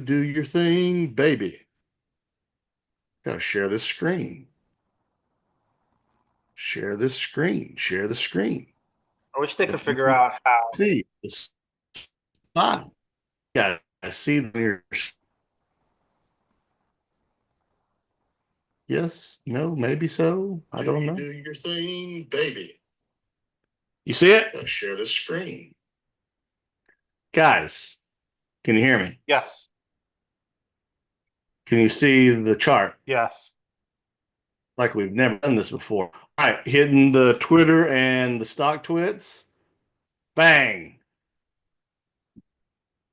do your thing, baby. Gotta share this screen. Share this screen. Share the screen. I wish they Let could me figure out how. see. It's fine. Yeah, I see them here. Yes, no, maybe so. I don't know. Do your thing, baby. You see it? Gotta share this screen. Guys, can you hear me? Yes, Can you see the chart? yes. Like we've never done this before. All right, hitting the Twitter and the stock twits. Bang.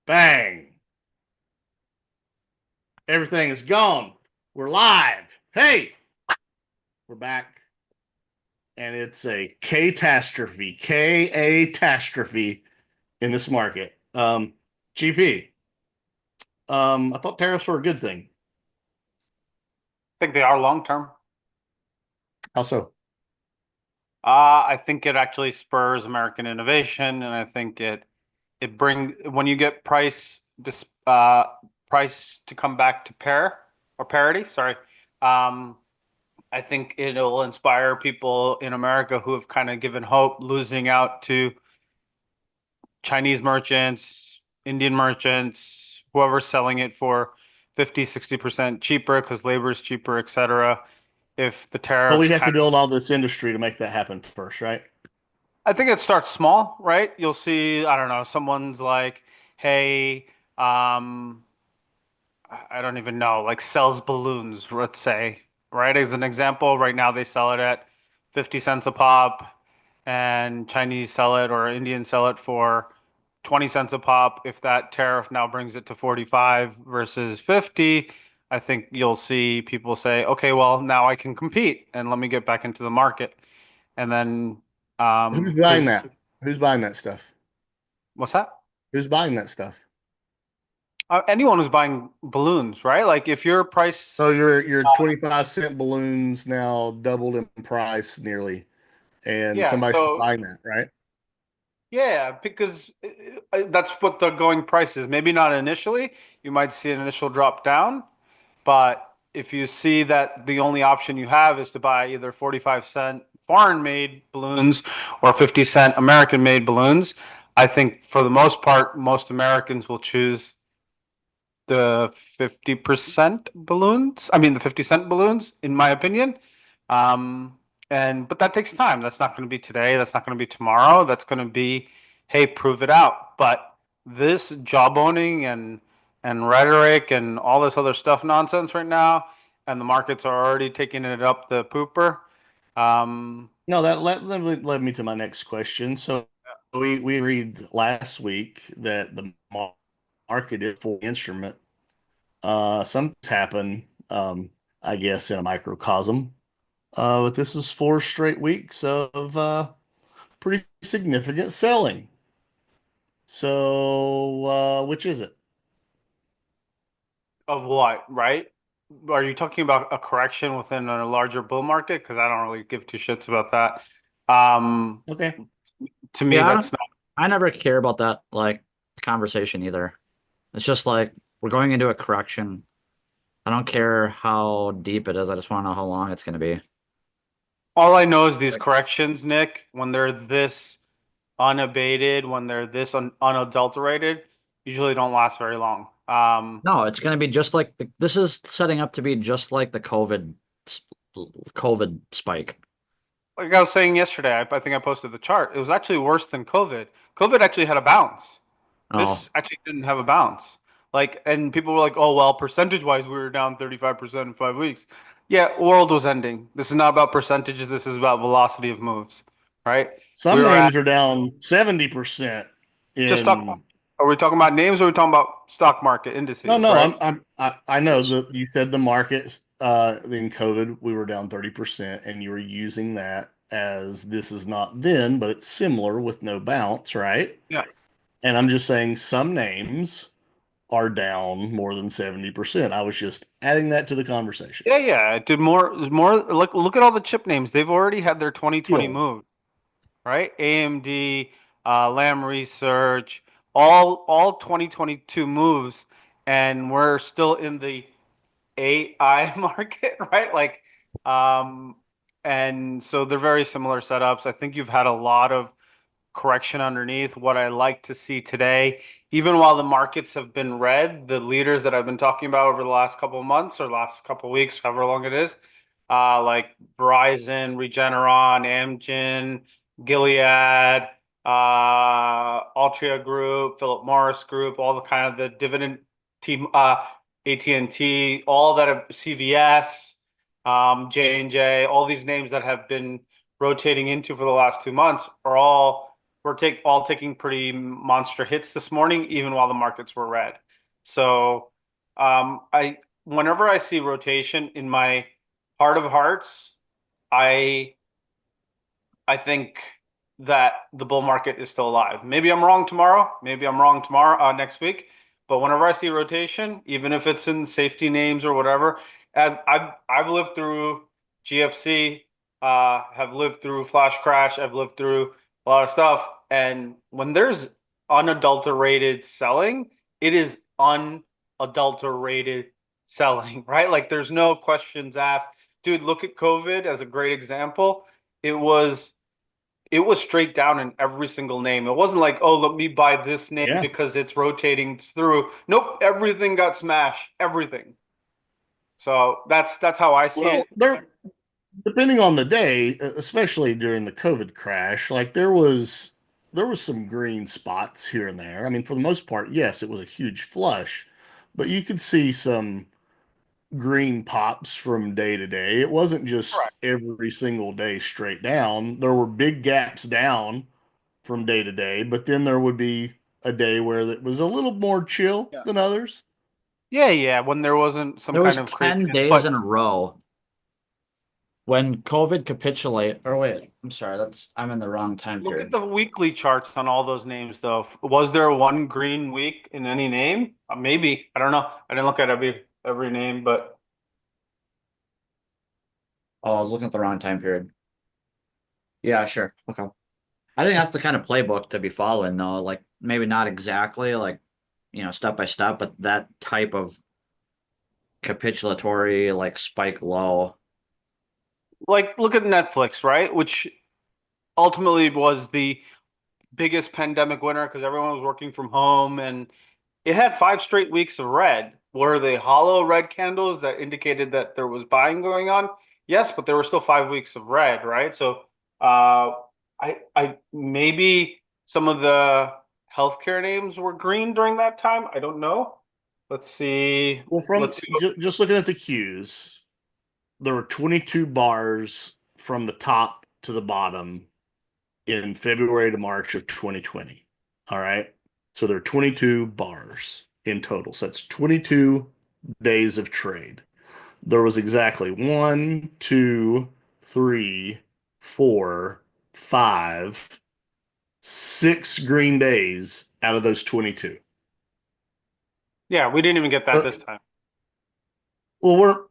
Bang. Everything is gone. We're live. Hey, we're back. And it's a catastrophe, K-A-tastrophe in this market. GP, I thought tariffs were a good thing. I think they are long term. How so? I think it actually spurs American innovation, and I think it bring when you get price to come back to parity. Sorry. Um, I think it'll inspire people in America who have kind of given hope, losing out to Chinese merchants, Indian merchants, whoever's selling it for 50, 60% cheaper because labor is cheaper, etc. If the But we tariffs have to kind of, build all this industry to make that happen first, right? I think it starts small, right? You'll see, I don't know, someone's like, hey, um, I don't even know, like sells balloons, let's say, right? As an example, right now they sell it at 50 cents a pop, and Chinese sell it or Indians sell it for 20 cents a pop. If that tariff now brings it to 45 versus 50, I think you'll see people say, okay, well, now I can compete and let me get back into the market. And then, Who's buying because that? Who's buying that stuff? what's that? Who's buying that stuff? Anyone who's buying balloons, right? Like if your price, So your 25-cent balloons now doubled in price nearly, and yeah, somebody's so buying that, right? yeah, because that's what the going price is. Maybe not initially. You might see an initial drop down, but if you see that the only option you have is to buy either 45-cent foreign-made balloons or 50-cent American-made balloons, I think for the most part, most Americans will choose the 50% balloons. I mean, the 50-cent balloons, in my opinion. Um, but that takes time. That's not going to be today. That's not going to be tomorrow. That's going to be, hey, prove it out. But this job owning and rhetoric and all this other stuff nonsense right now, and the markets are already taking it up the pooper. Um, No, that led me to my next question. So we read last week that the market is for the instrument. Something's happened, I guess, in a microcosm. But this is 4 straight weeks of pretty significant selling. So, which is it? of what, right? Are you talking about a correction within a larger bull market? Because I don't really give two shits about that. Um, Okay. to me, Yeah, that's not. I never care about that like conversation either. It's just like we're going into a correction. I don't care how deep it is. I just want to know how long it's going to be. All I know is these Like, corrections, Nick, when they're this unabated, when they're this unadulterated, usually don't last very long. no, it's going to be just like this is setting up to be just like the COVID spike. Like I was saying yesterday, I think I posted the chart. It was actually worse than COVID. COVID actually had a bounce. Oh, This actually didn't have a bounce. Like, and people were like, "Oh well, percentage-wise, we were down 35% in 5 weeks." Yeah, world was ending. This is not about percentages. This is about velocity of moves, right? We Some were at names are down 70% just talk. in. Are we talking about names or are we talking about stock market No, indices, no, right? I know that you said the market in COVID we were down 30%, and you were using that as this is not then, but it's similar with no bounce, right? Yeah. And I'm just saying some names are down more than 70%. I was just adding that to the conversation. Yeah, yeah. It did more. Look at all the chip names. They've already had their 2020 Still, move, right? AMD, Lam Research, all 2022 moves, and we're still in the AI market, right? Like, um, and so they're very similar setups. I think you've had a lot of correction underneath. What I like to see today, even while the markets have been red, the leaders that I've been talking about over the last couple of months or last couple of weeks, however long it is, like Verizon, Regeneron, Amgen, Gilead, Altria Group, Philip Morris Group, all the kind of the dividend team, AT&T, all that have CVS, J&J, all these names that have been rotating into for the last 2 months are all all taking pretty monster hits this morning, even while the markets were red. So I whenever I see rotation in my heart of hearts, I I think that the bull market is still alive. Maybe I'm wrong tomorrow. Maybe I'm wrong tomorrow, next week. But whenever I see rotation, even if it's in safety names or whatever, I've lived through GFC, have lived through flash crash, I've lived through a lot of stuff. And when there's unadulterated selling, it is unadulterated selling, right? Like there's no questions asked. Dude, look at COVID as a great example. It was it was straight down in every single name. It wasn't like, oh, let me buy this name Yeah. because it's rotating through. Nope, everything got smashed. Everything. So that's how I see Well, it. there, depending on the day, especially during the COVID crash, like there was some green spots here and there. I mean, for the most part, yes, it was a huge flush, but you could see some green pops from day to day. It wasn't just Correct. every single day straight down. There were big gaps down from day to day, but then there would be a day where it was a little more chill Yeah. than others. Yeah, yeah. When there wasn't some There kind was of 10 craziness. days in But a row when COVID capitulate. Or wait, I'm sorry, I'm in the wrong time look at period. the weekly charts on all those names, though. Was there one green week in any name? Maybe. I don't know. I didn't look at every name, but Oh, I was looking at the wrong time period. Yeah, sure. Okay. I think that's the kind of playbook to be following, though. Like maybe not exactly like, step by step, but that type of capitulatory like spike low. like look at Netflix, right? Which ultimately was the biggest pandemic winner because everyone was working from home and it had 5 straight weeks of red. Were they hollow red candles that indicated that there was buying going on? Yes, but there were still 5 weeks of red, right? So I maybe some of the healthcare names were green during that time. I don't know. Let's see. Well, from Let's see. just looking at the cues, there were 22 bars from the top to the bottom in February to March of 2020. All right. So there are 22 bars in total. So that's 22 days of trade. There was exactly one, two, three, four, five, 6 green days out of those 22. Yeah, we didn't even get that this But, time. well,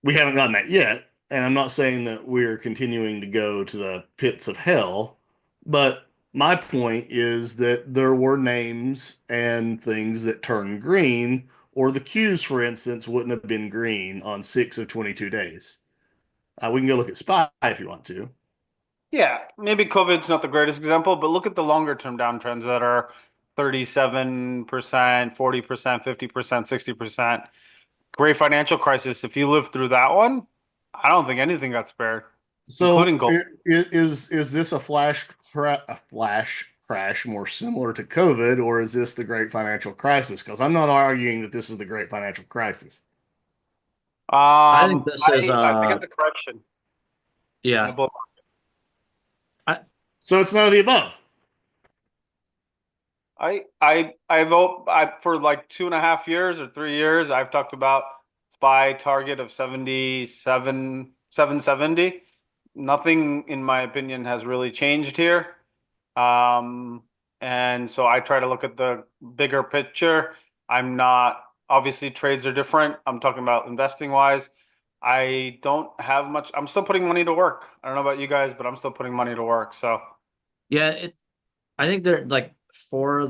we haven't gotten that yet. And I'm not saying that we're continuing to go to the pits of hell, but my point is that there were names and things that turned green, or the cues, for instance, wouldn't have been green on 6 of 22 days. We can go look at SPY if you want to. Yeah, maybe COVID's not the greatest example, but look at the longer term downtrends that are 37%, 40%, 50%, 60%. Great financial crisis. If you lived through that one, I don't think anything got spared, So including gold. is this a flash crash more similar to COVID, or is this the great financial crisis? Because I'm not arguing that this is the great financial crisis. I think this is I think it's a correction in the yeah. bull. I, So it's none of the above. I vote for like 2.5 years or 3 years. I've talked about SPY target of 770. Nothing, in my opinion, has really changed here. Um, and so I try to look at the bigger picture. I'm not, obviously, trades are different. I'm talking about investing wise. I don't have much. I'm still putting money to work. I don't know about you guys, but I'm still putting money to work. So yeah, I think they're like for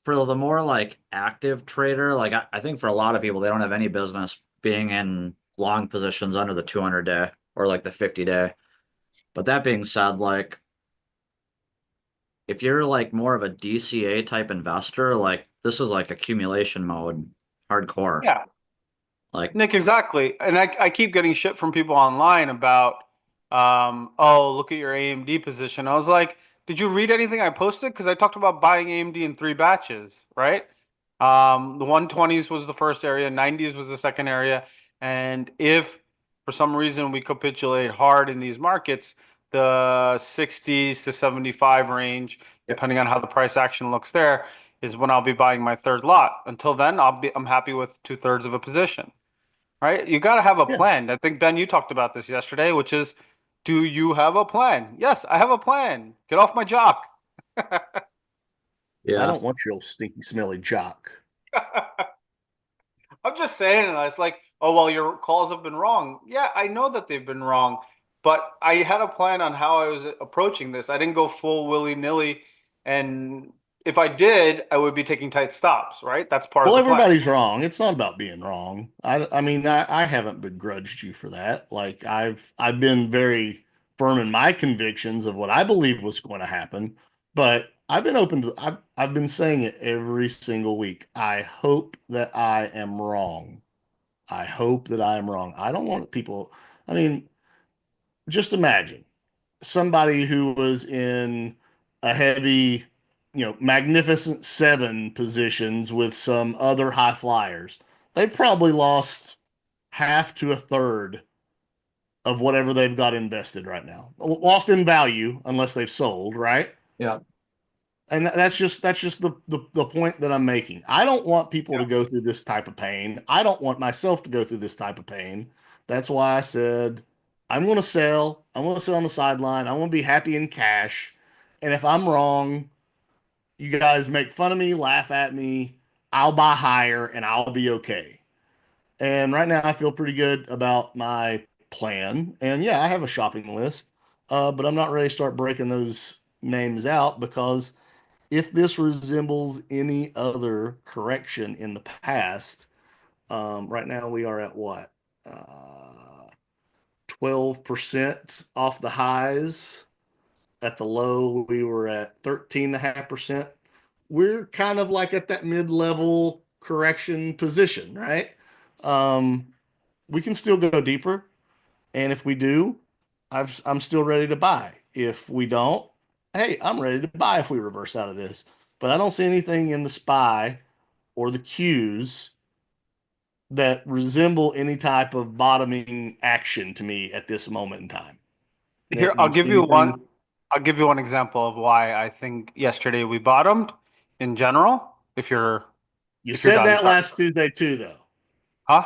for the more like active trader, like I think for a lot of people, they don't have any business being in long positions under the 200-day or like the 50-day. But that being said, like if you're like more of a DCA type investor, like this is like accumulation mode, hardcore. Yeah. Like, Nick, exactly. And I keep getting shit from people online about, oh, look at your AMD position. I was like, did you read anything I posted? Because I talked about buying AMD in 3 batches, right? The 120s was the first area, 90s was the second area. And if for some reason we capitulate hard in these markets, the 60s to 75 range, yep. depending on how the price action looks there, is when I'll be buying my third lot. Until then, I'm happy with 2/3 of a position. Right? You got to have a Yeah. plan. I think, Ben, you talked about this yesterday, which is, do you have a plan? Yes, I have a plan. Get off my jock. I Yeah. don't want your old stinky, smelly jock. I'm just saying, it's like, oh, well, your calls have been wrong. Yeah, I know that they've been wrong, but I had a plan on how I was approaching this. I didn't go full willy-nilly. And if I did, I would be taking tight stops, right? That's part of Well, the plan. everybody's wrong. It's not about being wrong. I mean, I haven't begrudged you for that. Like I've been very firm in my convictions of what I believe was going to happen, but I've been open to I've been saying it every single week. I hope that I am wrong. I hope that I am wrong. I don't want people, I mean, just imagine somebody who was in a heavy, magnificent seven positions with some other high flyers. They probably lost half to a third of whatever they've got invested right now. Lost in value unless they've sold, right? Yeah. And that's just the point that I'm making. I don't want people to go through this type of pain. I don't want myself to go through this type of pain. That's why I said I'm going to sell. I'm going to sit on the sideline. I want to be happy in cash. And if I'm wrong, you guys make fun of me, laugh at me. I'll buy higher and I'll be okay. And right now I feel pretty good about my plan. And yeah, I have a shopping list, but I'm not ready to start breaking those names out because if this resembles any other correction in the past, right now we are at what? 12% off the highs. At the low, we were at 13.5%. We're kind of like at that mid level correction position, right? Um, we can still go deeper. And if we do, I'm still ready to buy. If we don't, hey, I'm ready to buy if we reverse out of this. But I don't see anything in the SPY or the Qs that resemble any type of bottoming action to me at this moment in time. Here, Nick, do you see anything? I'll give you one example of why I think yesterday we bottomed in general. You If you're said done, that sorry. last Tuesday too, though. Huh?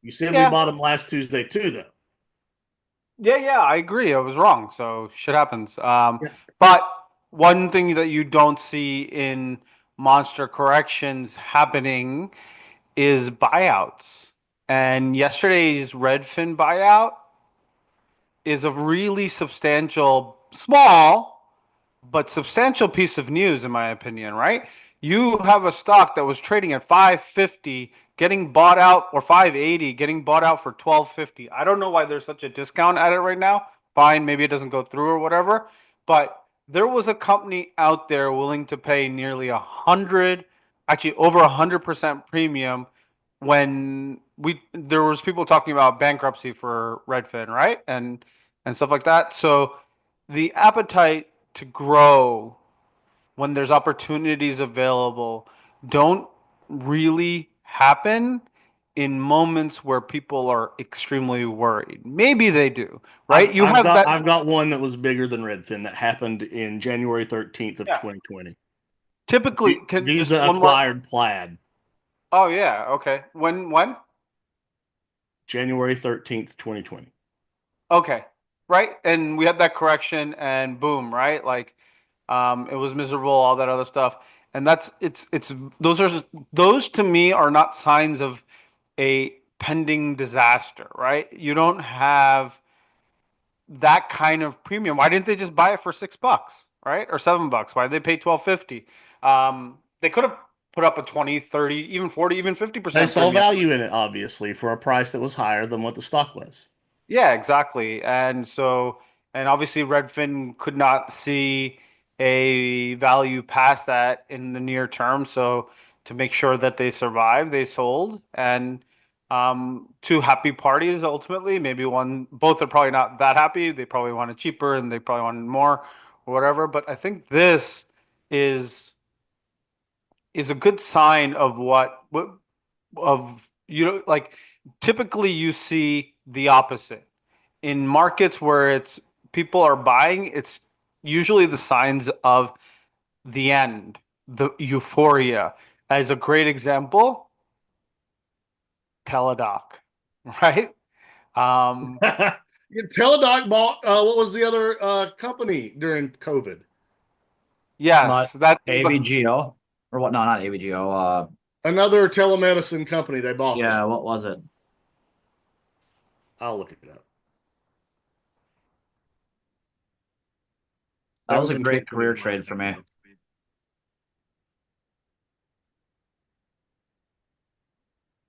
You said we Yeah. bottomed last Tuesday too, though. Yeah, I agree. I was wrong. So shit happens. Yeah. But one thing that you don't see in monster corrections happening is buyouts. And yesterday's Redfin buyout is a really substantial, small, but substantial piece of news, in my opinion, right? You have a stock that was trading at 550, getting bought out, or 580, getting bought out for 1250. I don't know why there's such a discount at it right now. Fine, maybe it doesn't go through or whatever. But there was a company out there willing to pay nearly 100, actually over 100% premium when there was people talking about bankruptcy for Redfin, right? And stuff like that. So the appetite to grow when there's opportunities available don't really happen in moments where people are extremely worried. Maybe they do, right? I've You I've have got that. I've got one that was bigger than Redfin that happened in January 13th of Yeah. 2020. Typically, can just Visa one more. acquired Plaid, Oh yeah, okay. When? January 13th, 2020. Okay. Right? And we had that correction and boom, right? Like it was miserable, all that other stuff. And it's those to me are not signs of a pending disaster, right? You don't have that kind of premium. Why didn't they just buy it for $6, right? Or $7? Why did they pay 12.50? they could have put up a 20, 30, even 40, even They 50% saw premium. value in it, obviously, for a price that was higher than what the stock was. Yeah, exactly. And so, and obviously Redfin could not see a value past that in the near term. So to make sure that they survive, they sold. And two happy parties ultimately. Maybe one, both are probably not that happy. They probably want it cheaper and they probably wanted more or whatever. But I think this is is a good sign of what of like typically you see the opposite in markets where it's people are buying, it's usually the signs of the end, the euphoria. As a great example, Teladoc, right? Um, Yeah, Teladoc bought what was the other company during COVID? But yes, that AVGO or what? No, not AVGO. Another telemedicine company. They bought Yeah, them. what was it? I'll look it up. That That was was a in great career 2021. trade for me.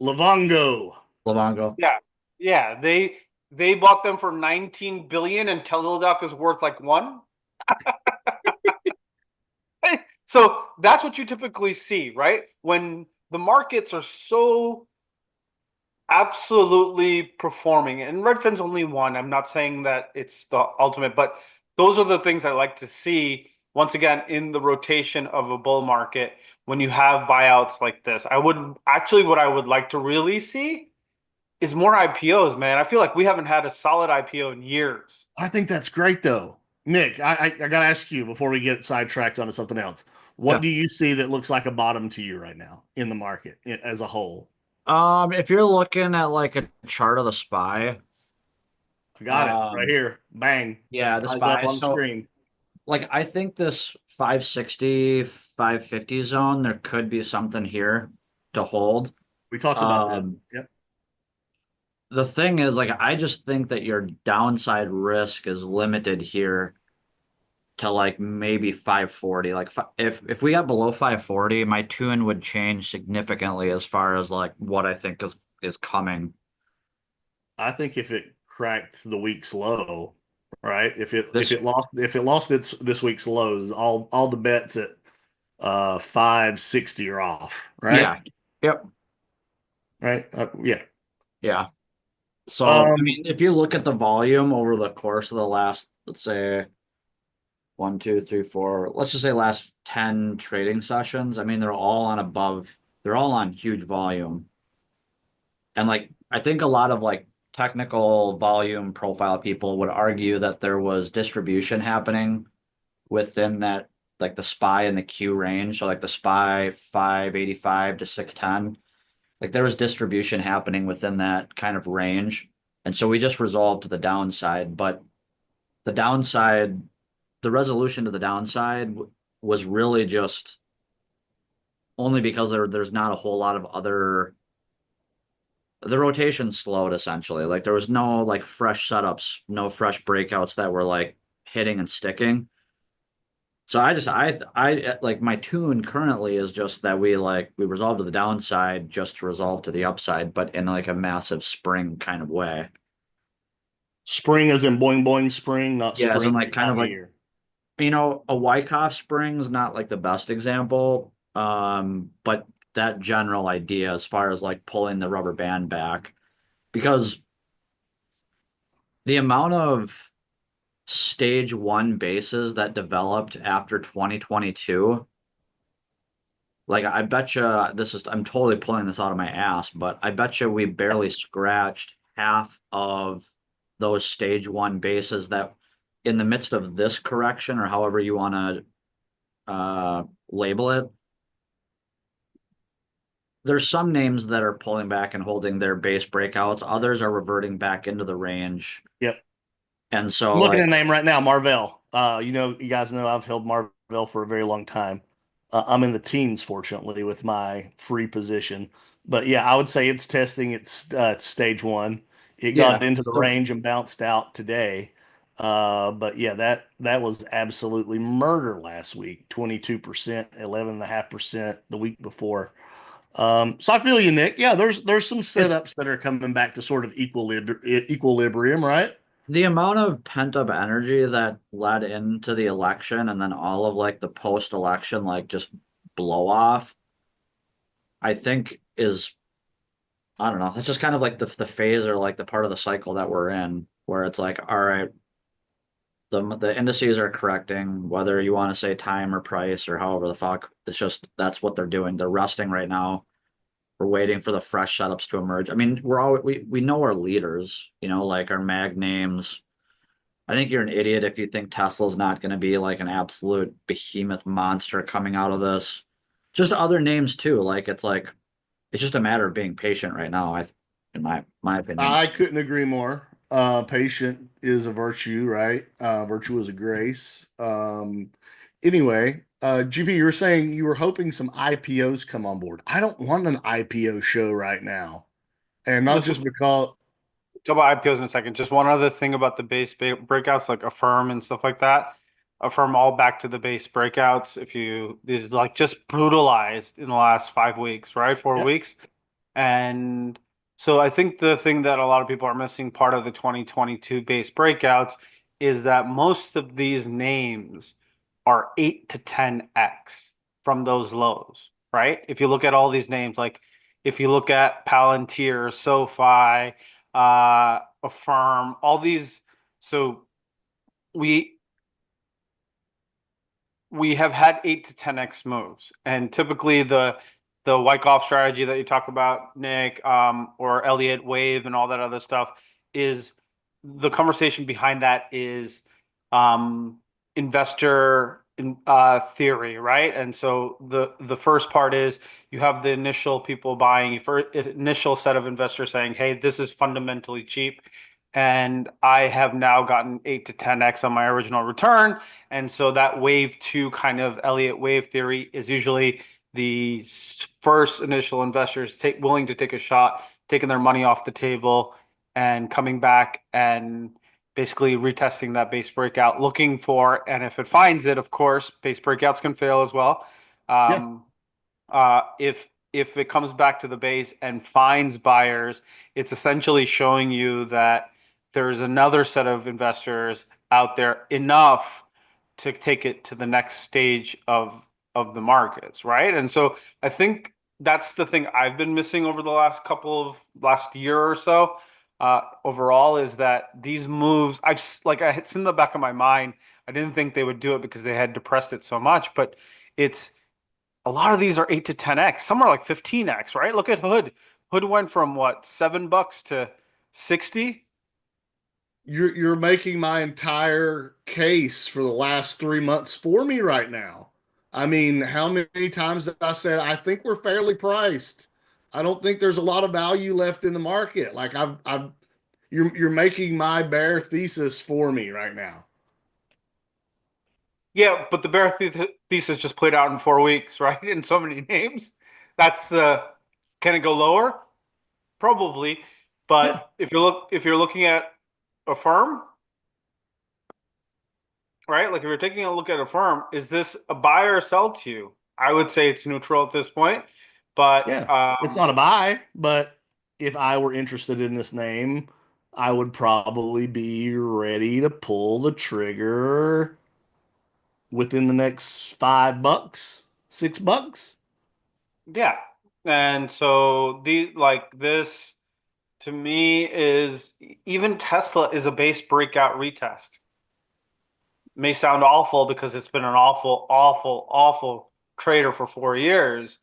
Livongo. Livongo. yeah, yeah, they bought them for 19 billion and Teladoc is worth like one. So that's what you typically see, right? When the markets are so absolutely performing, and Redfin's only one. I'm not saying that it's the ultimate, but those are the things I like to see once again in the rotation of a bull market when you have buyouts like this. I would actually, what I would like to really see is more IPOs, man. I feel like we haven't had a solid IPO in years. I think that's great, though. Nick, I got to ask you before we get sidetracked onto something else. What Yeah. do you see that looks like a bottom to you right now in the market as a whole? If you're looking at like a chart of the SPY, I got it right um, here. Bang. yeah, the Spies up SPY. on the So screen. like I think this 560, 550 zone, there could be something here to hold. We talked about that. Um, Yep. the thing is, like, I just think that your downside risk is limited here to like maybe 540. Like if we got below 540, my tune would change significantly as far as like what I think is coming. I think if it cracked the week's low, right? This, If it lost its this week's lows, all the bets at 560 are off, right? yeah, yep, Right? Yeah. yeah. So I Um, mean, if you look at the volume over the course of the last, let's say one, two, three, four, let's just say last 10 trading sessions, I mean, they're all on huge volume. And like I think a lot of like technical volume profile people would argue that there was distribution happening within that like the SPY and the Q range. So like the SPY 585 to 610. Like there was distribution happening within that kind of range. And so we just resolved to the downside. But the downside, the resolution to the downside was really just only because there's not a whole lot of other the rotation slowed essentially. Like there was no like fresh setups, no fresh breakouts that were like hitting and sticking. So I like my tune currently is just that we resolve to the downside just to resolve to the upside, but in like a massive spring kind of way. spring as in boing boing spring, not Yeah, as spring in like any kind time of of like year. a Wyckoff spring is not like the best example. But that general idea as far as like pulling the rubber band back because the amount of stage one bases that developed after 2022. Like I bet you I'm totally pulling this out of my ass, but I bet you we barely scratched half of those stage one bases that in the midst of this correction or however you want to label it, there's some names that are pulling back and holding their base breakouts. Others are reverting back into the range. Yep. And I'm so looking at like, a name right now, Marvell. You guys know I've held Marvell for a very long time. I'm in the teens, fortunately, with my free position. But yeah, I would say it's testing its stage one. It got yeah. into the So range and bounced out today. But yeah, that was absolutely murder last week. 22%, 11.5% the week before. So I feel you, Nick. Yeah, there's some It setups that are coming back to sort of equilibrium, right? the amount of pent-up energy that led into the election and then all of like the post-election like just blow off, I think is I don't know. It's just kind of like the phase or like the part of the cycle that we're in where it's like, all right, the indices are correcting, whether you want to say time or price or however the fuck. It's just that's what they're doing. They're resting right now. We're waiting for the fresh setups to emerge. I mean, we know our leaders, like our mag names. I think you're an idiot if you think Tesla's not going to be like an absolute behemoth monster coming out of this. Just other names too. It's just a matter of being patient right now, in my opinion. I couldn't agree more. Patient is a virtue, right? Virtue is a grace. Anyway, GP, you were saying you were hoping some IPOs come on board. I don't want an IPO show right now, and not Listen, just because. talk about IPOs in a second. Just one other thing about the base breakouts, like Affirm and stuff like that. Affirm all back to the base breakouts. If you these like just brutalized in the last 5 weeks, right? Four Yeah, weeks. And so I think the thing that a lot of people are missing part of the 2022 base breakouts is that most of these names are 8 to 10x from those lows, right? If you look at all these names, like if you look at Palantir, SoFi, Affirm, all these, so we we have had 8 to 10x moves, and typically the Wyckoff strategy that you talk about, Nick, or Elliott Wave and all that other stuff is the conversation behind that is investor theory, right? And so the first part is you have the initial people buying, initial set of investors saying, "Hey, this is fundamentally cheap." And I have now gotten 8 to 10x on my original return. And so that wave two kind of Elliott wave theory is usually the first initial investors willing to take a shot, taking their money off the table and coming back and basically retesting that base breakout, looking for, and if it finds it, of course, base breakouts can fail as well. yeah, Um, if it comes back to the base and finds buyers, it's essentially showing you that there's another set of investors out there enough to take it to the next stage of the markets, right? And so I think that's the thing I've been missing over the last year or so. Overall, is that these moves it's in the back of my mind. I didn't think they would do it because they had depressed it so much, but it's a lot of these are 8 to 10x. Some are like 15x, right? Look at Hood. Hood went from what, $7 to 60? you're making my entire case for the last 3 months for me right now. I mean, how many times have I said I think we're fairly priced? I don't think there's a lot of value left in the market. Like you're making my bear thesis for me right now. Yeah, but the bear thesis just played out in 4 weeks, right? In so many names. That's can it go lower? Probably. Yeah, But if you're looking at a firm, right? Like if you're taking a look at a firm, is this a buy or sell to you? I would say it's neutral at this point, but yeah. It's not a buy, but if I were interested in this name, I would probably be ready to pull the trigger within the next $5, $6. yeah. And so this to me is even Tesla is a base breakout retest. May sound awful because it's been an awful, awful, awful trader for 4 years,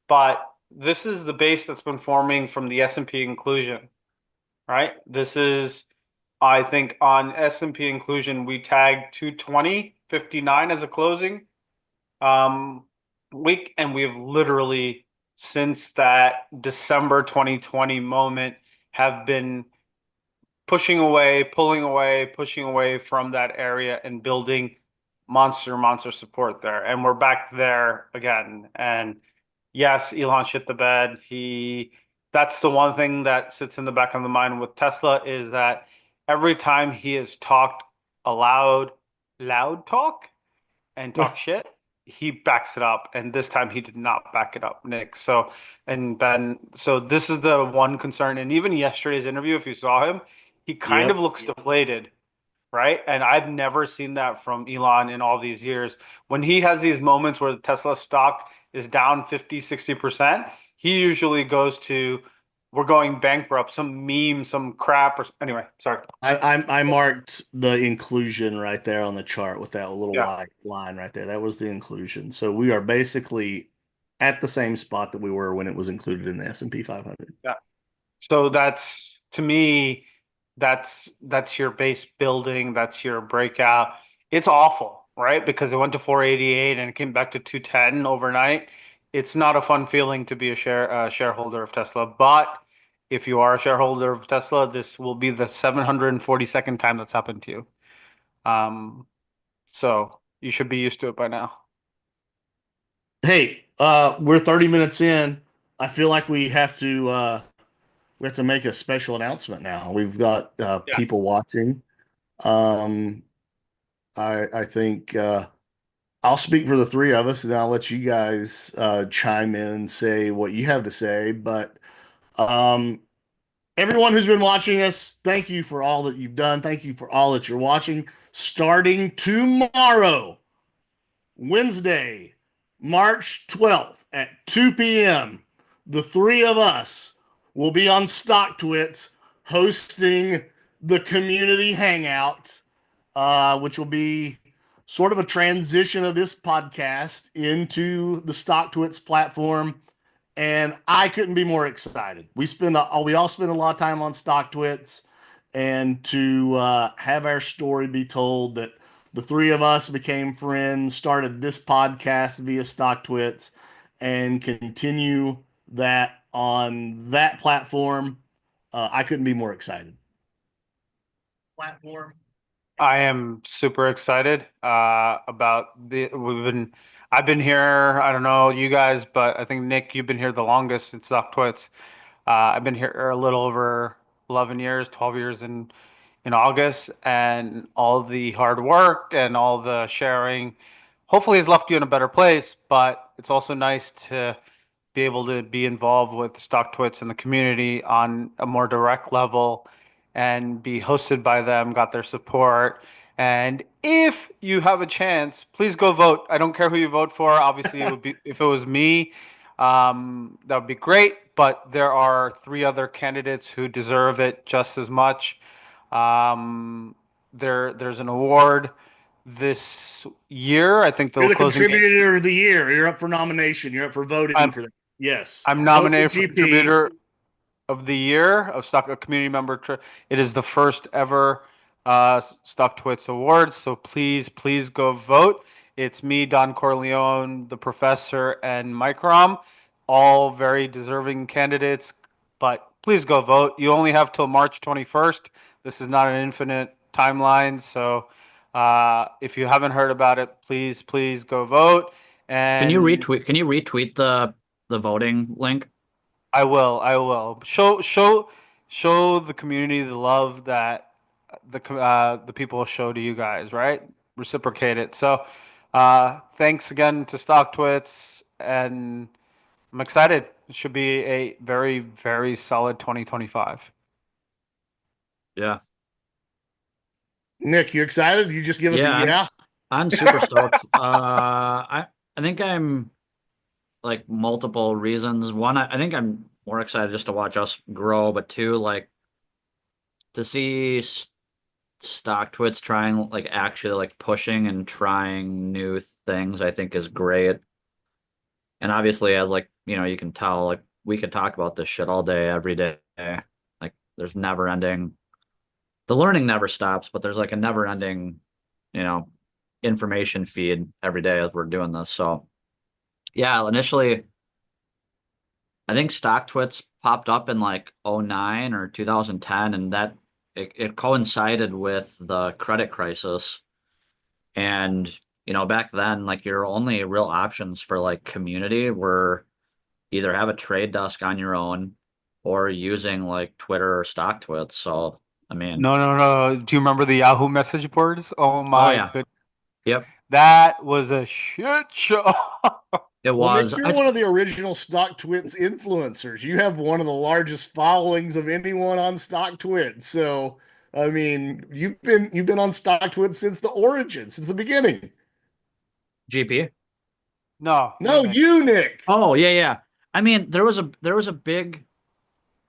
but this is the base that's been forming from the S&P inclusion, right? This is, I think, on S&P inclusion, we tagged 220.59 as a closing um, week, and we've literally since that December 2020 moment have been pushing away, pulling away, pushing away from that area and building monster support there. And we're back there again. And yes, Elon shit the bed. That's the one thing that sits in the back of the mind with Tesla is that every time he has talked allowed loud talk and talk shit, he backs it up. And this time he did not back it up, Nick. So, and Ben, so this is the one concern. And even yesterday's interview, if you saw him, he kind of Yep. looks deflated, right? And I've never seen that from Elon in all these years. When he has these moments where the Tesla stock is down 50, 60%, he usually goes to, we're going bankrupt, some meme, some crap, or anyway, sorry. I marked the inclusion right there on the chart with that little Yeah. white line right there. That was the inclusion. So we are basically at the same spot that we were when it was included in the S&P 500. Yeah. So that's to me, that's your base building, that's your breakout. It's awful, right? Because it went to 488 and it came back to 210 overnight. It's not a fun feeling to be a shareholder of Tesla, but if you are a shareholder of Tesla, this will be the 742nd time that's happened to you. So you should be used to it by now. Hey, we're 30 minutes in. I feel like we have to make a special announcement now. We've got Yes. people watching. Um, I think I'll speak for the three of us, and I'll let you guys chime in and say what you have to say. But um, everyone who's been watching us, thank you for all that you've done. Thank you for all that you're watching. Starting tomorrow, Wednesday, March 12th at 2 p.m., the three of us will be on StockTwits hosting the community hangout, which will be sort of a transition of this podcast into the StockTwits platform. And I couldn't be more excited. We all spend a lot of time on StockTwits, and to have our story be told that the three of us became friends, started this podcast via StockTwits, and continue that on that platform. I couldn't be more excited. Platform. I am super excited about I've been here, I don't know you guys, but I think Nick, you've been here the longest in StockTwits. I've been here a little over 11 years, 12 years in August, and all the hard work and all the sharing hopefully has left you in a better place, but it's also nice to be able to be involved with StockTwits and the community on a more direct level and be hosted by them, got their support. And if you have a chance, please go vote. I don't care who you vote for. Obviously, it would be if it was me, that would be great. But there are three other candidates who deserve it just as much. There's an award this year. I think You're the the closing date. contributor of the year. You're up for nomination. You're up for voting I'm for that. Yes. I'm Vote for nominated for GP. contributor of the year of Stock a community member. It is the first ever StockTwits Awards. So please go vote. It's me, Don Corleone, the professor, and Mike Rom, all very deserving candidates. But please go vote. You only have till March 21st. This is not an infinite timeline. So if you haven't heard about it, please go vote. And Can you retweet the voting link? I will. I will. Show the community the love that the people show to you guys, right? Reciprocate it. So, thanks again to StockTwits, and I'm excited. It should be a very solid 2025. Yeah. Nick, you excited? You just give us a Yeah, yeah. I'm super stoked. I think I'm like multiple reasons. One, I think I'm more excited just to watch us grow, but two, like to see StockTwits trying like actually like pushing and trying new things, I think is great. And obviously, as like, you can tell, like we could talk about this shit all day, every day. Like there's never ending, the learning never stops, but there's like a never ending, you know, information feed every day as we're doing this. So yeah, initially I think StockTwits popped up in like '09 or 2010, and that it coincided with the credit crisis. And, back then, like your only real options for like community were either have a trade desk on your own or using like Twitter or StockTwits. So I mean, No. Do you remember the Yahoo message boards? Oh oh my yeah, goodness. yep, That was a shit show. it Well, Nick, was. you're one of the original StockTwits influencers. You have one of the largest followings of anyone on StockTwit. So, I mean, you've been on StockTwit since the origin, since the beginning. GP. No, you, No, Nick. you, Nick. Oh yeah, yeah. I mean, there was a big,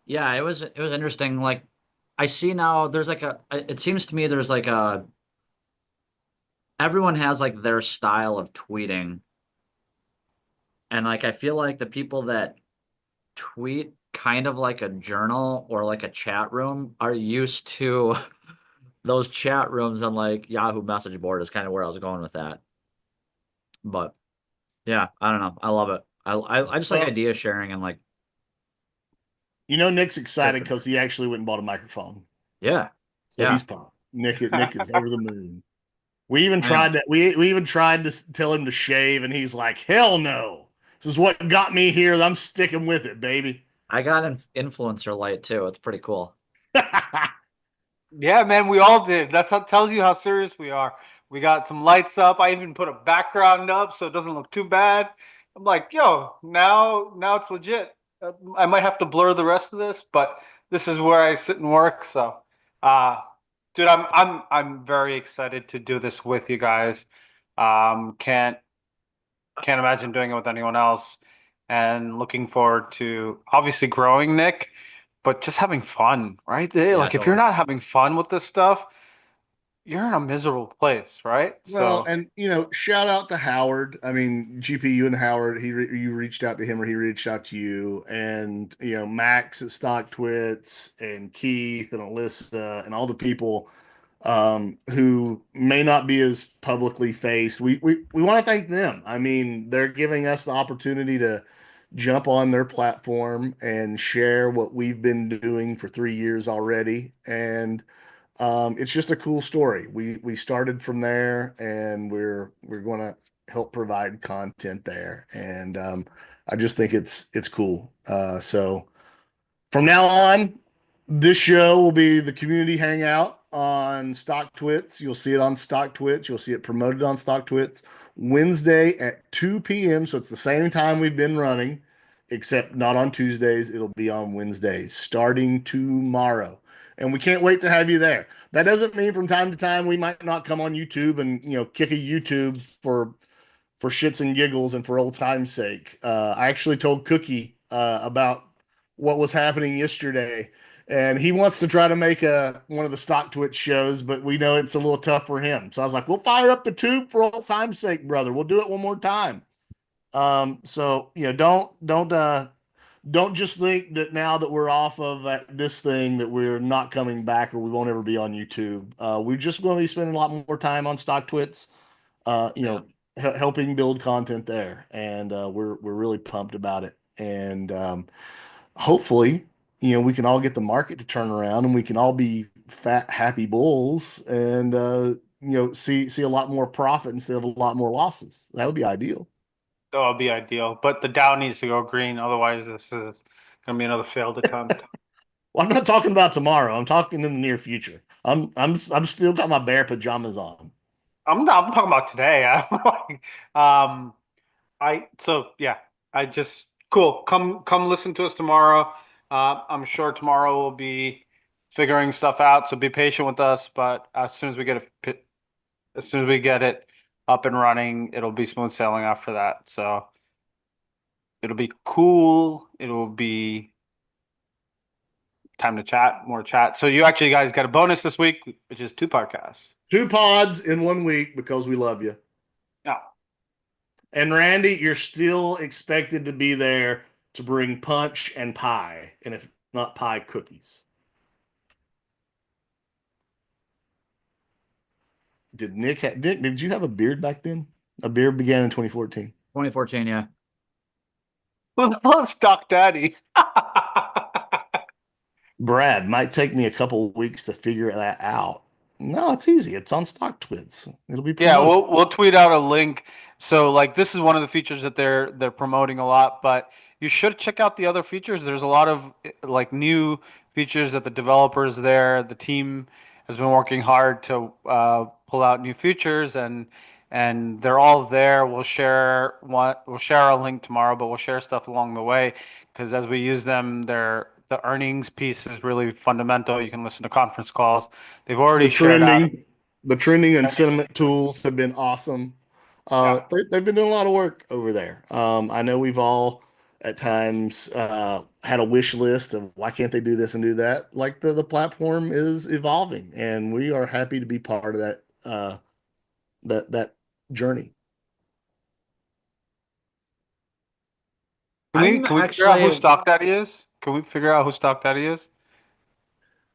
yeah. It was interesting. Like, I see now. There's like a. It seems to me there's like a. Everyone has like their style of tweeting, and like I feel like the people that tweet kind of like a journal or like a chat room are used to those chat rooms on like Yahoo message board is kind of where I was going with that. But yeah, I don't know. I love it. I just like Well, idea sharing and like Nick's excited riffing. because he actually went and bought a microphone. Yeah, So yeah. he's pumped. Nick is over the moon. We even I am. tried to we even tried to tell him to shave, and he's like, "Hell no! This is what got me here. I'm sticking with it, baby." I got an influencer light too. It's pretty cool. Yeah, man, we all did. That's how tells you how serious we are. We got some lights up. I even put a background up so it doesn't look too bad. I'm like, yo, now it's legit. I might have to blur the rest of this, but this is where I sit and work. So, uh, dude, I'm very excited to do this with you guys. Can't imagine doing it with anyone else, and looking forward to obviously growing Nick, but just having fun, right? Yeah, Like if you're totally. not having fun with this stuff, you're in a miserable place, right? Well, So, and shout out to Howard. I mean, GPU and Howard. You reached out to him, or he reached out to you, and Max at StockTwits, and Keith and Alyssa, and all the people who may not be as publicly faced. We want to thank them. I mean, they're giving us the opportunity to jump on their platform and share what we've been doing for 3 years already, and it's just a cool story. We started from there, and we're going to help provide content there, and I just think it's cool. So from now on, this show will be the community hangout on StockTwits. You'll see it on StockTwits. You'll see it promoted on StockTwits Wednesday at 2 p.m. So it's the same time we've been running, except not on Tuesdays. It'll be on Wednesdays starting tomorrow. And we can't wait to have you there. That doesn't mean from time to time we might not come on YouTube and kick a YouTube for shits and giggles and for old time's sake. I actually told Cookie about what was happening yesterday, and he wants to try to make one of the stock Twitch shows, but we know it's a little tough for him. So I was like, "We'll fire up the tube for old time's sake, brother. We'll do it one more time." So don't just think that now that we're off of this thing that we're not coming back or we won't ever be on YouTube. We're just going to be spending a lot more time on stock Twits. Uh, you Yeah. know, helping build content there, and we're really pumped about it. And hopefully, we can all get the market to turn around, and we can all be fat, happy bulls, and see a lot more profit instead of a lot more losses. That would be ideal. that would be ideal. But the Dow needs to go green, otherwise this is gonna be another failed attempt. Well, I'm not talking about tomorrow. I'm talking in the near future. I'm still got my bear pajamas on. I'm talking about today. I'm like, so yeah, I just cool. Come listen to us tomorrow. I'm sure tomorrow we'll be figuring stuff out, so be patient with us. But as soon as we get it up and running, it'll be smooth sailing after that. So it'll be cool. It'll be time to chat, more chat. So you actually guys got a bonus this week, which is 2 podcasts. 2 pods in 1 week because we love you. Yeah. And Randy, you're still expected to be there to bring punch and pie, and if not pie, cookies. Did you have a beard back then? A beard began in 2014. 2014, yeah. Who loves Doc Daddy? Brad, might take me a couple weeks to figure that out. No, it's easy. It's on Stock Twits. It'll be Yeah, promoted. we'll tweet out a link. So like this is one of the features that they're promoting a lot, but you should check out the other features. There's a lot of like new features that the developers there, the team has been working hard to pull out new features, and they're all there. We'll share a link tomorrow, but we'll share stuff along the way because as we use them, the earnings piece is really fundamental. You can listen to conference calls. They've already The shared out. trending, the trending and sentiment tools have been awesome. Yeah. They've been doing a lot of work over there. I know we've all at times had a wish list of why can't they do this and do that. Like the platform is evolving, and we are happy to be part of that journey. I'm Can we figure out who actually Stock Daddy is? Can we figure out who Stock Daddy is?